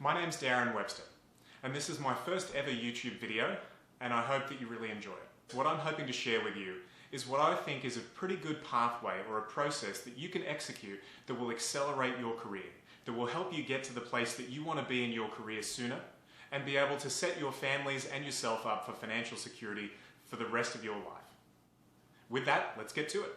My name's Darren Webster, and this is my first ever YouTube video, and I hope that you really enjoy it. What I'm hoping to share with you is what I think is a pretty good pathway or a process that you can execute that will accelerate your career, that will help you get to the place that you want to be in your career sooner, and be able to set your families and yourself up for financial security for the rest of your life. With that, let's get to it.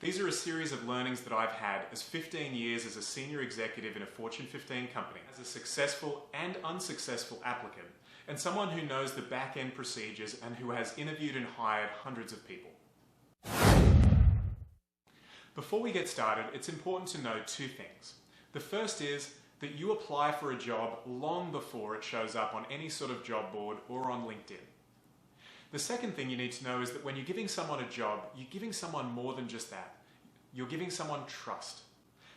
These are a series of learnings that I've had as 15 years as a senior executive in a Fortune 15 company, as a successful and unsuccessful applicant, and someone who knows the back-end procedures and who has interviewed and hired hundreds of people. Before we get started, it's important to know two things. The first is that you apply for a job long before it shows up on any sort of job board or on LinkedIn. The second thing you need to know is that when you're giving someone a job, you're giving someone more than just that. You're giving someone trust.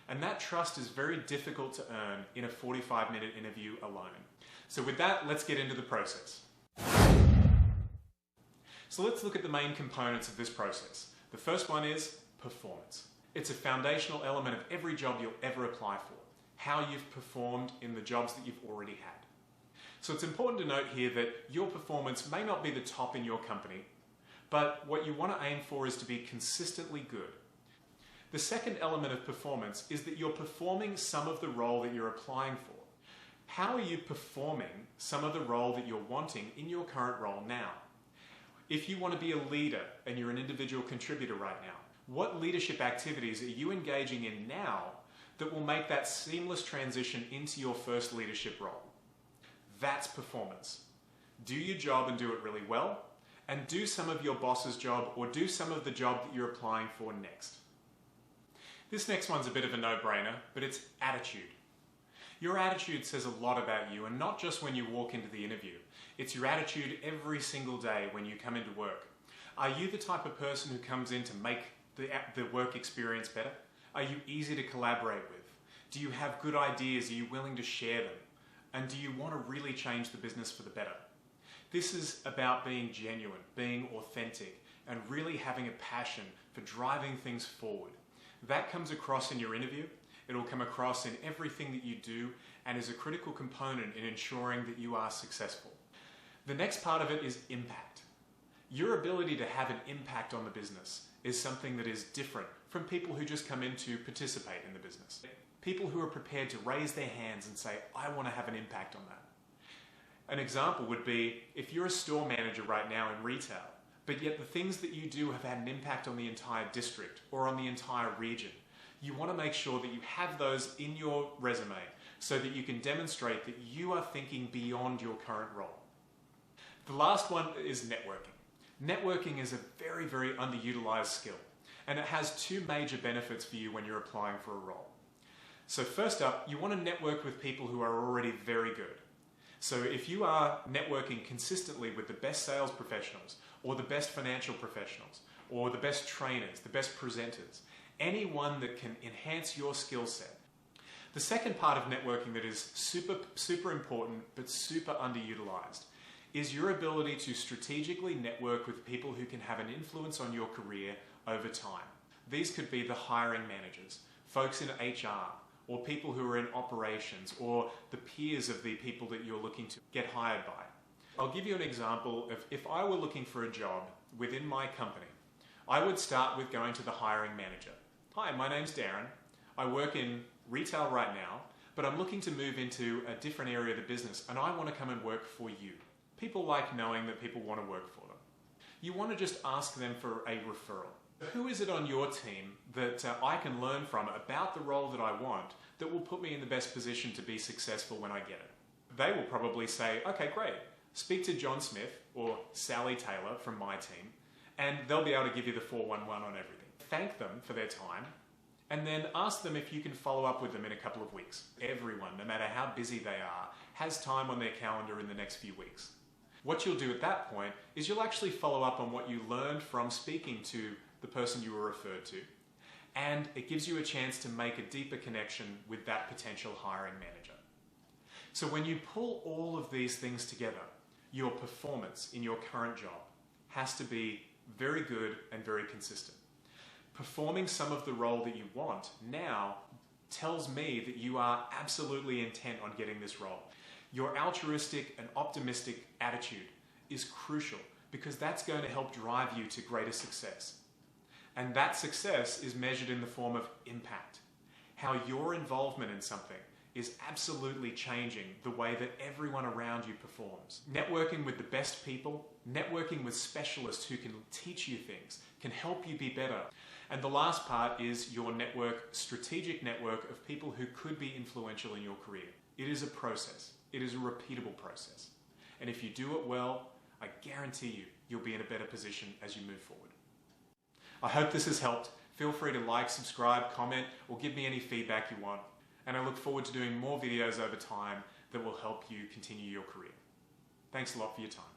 And that trust is very difficult to earn in a 45-minute interview alone. So with that, let's get into the process. So let's look at the main components of this process. The first one is performance. It's a foundational element of every job you'll ever apply for, how you've performed in the jobs that you've already had. So it's important to note here that your performance may not be the top in your company, but what you want to aim for is to be consistently good. The second element of performance is that you're performing some of the role that you're applying for. How are you performing some of the role that you're wanting in your current role now? If you want to be a leader and you're an individual contributor right now, what leadership activities are you engaging in now that will make that seamless transition into your first leadership role? That's performance. Do your job and do it really well, and do some of your boss's job or do some of the job that you're applying for next. This next one's a bit of a no-brainer, but it's attitude. Your attitude says a lot about you, and not just when you walk into the interview. It's your attitude every single day when you come into work. Are you the type of person who comes in to make the work experience better? Are you easy to collaborate with? Do you have good ideas? Are you willing to share them? And do you want to really change the business for the better? This is about being genuine, being authentic, and really having a passion for driving things forward. That comes across in your interview. It'll come across in everything that you do and is a critical component in ensuring that you are successful. The next part of it is impact. Your ability to have an impact on the business is something that is different from people who just come in to participate in the business. People who are prepared to raise their hands and say, I want to have an impact on that. An example would be if you're a store manager right now in retail, but yet the things that you do have had an impact on the entire district or on the entire region. You want to make sure that you have those in your resume so that you can demonstrate that you are thinking beyond your current role. The last one is networking. Networking is a very, very underutilized skill, and it has two major benefits for you when you're applying for a role. So first up, you want to network with people who are already very good. So if you are networking consistently with the best sales professionals, or the best financial professionals, or the best trainers, the best presenters, anyone that can enhance your skill set. The second part of networking that is super important but super underutilized is your ability to strategically network with people who can have an influence on your career over time. These could be the hiring managers, folks in HR, or people who are in operations, or the peers of the people that you're looking to get hired by. I'll give you an example of if I were looking for a job within my company, I would start with going to the hiring manager. Hi, my name's Darren. I work in retail right now, but I'm looking to move into a different area of the business and I want to come and work for you. People like knowing that people want to work for them. You want to just ask them for a referral. Who is it on your team that I can learn from about the role that I want that will put me in the best position to be successful when I get it? They will probably say, okay, great. Speak to John Smith or Sally Taylor from my team, and they'll be able to give you the 411 on everything. Thank them for their time, and then ask them if you can follow up with them in a couple of weeks. Everyone, no matter how busy they are, has time on their calendar in the next few weeks. What you'll do at that point is you'll actually follow up on what you learned from speaking to the person you were referred to, and it gives you a chance to make a deeper connection with that potential hiring manager. So when you pull all of these things together, your performance in your current job has to be very good and very consistent. Performing some of the role that you want now tells me that you are absolutely intent on getting this role. Your altruistic and optimistic attitude is crucial because that's going to help drive you to greater success. And that success is measured in the form of impact. How your involvement in something is absolutely changing the way that everyone around you performs. Networking with the best people, networking with specialists who can teach you things, can help you be better. And the last part is your network, strategic network of people who could be influential in your career. It is a process. It is a repeatable process. And if you do it well, I guarantee you, you'll be in a better position as you move forward. I hope this has helped. Feel free to like, subscribe, comment, or give me any feedback you want. And I look forward to doing more videos over time that will help you continue your career. Thanks a lot for your time.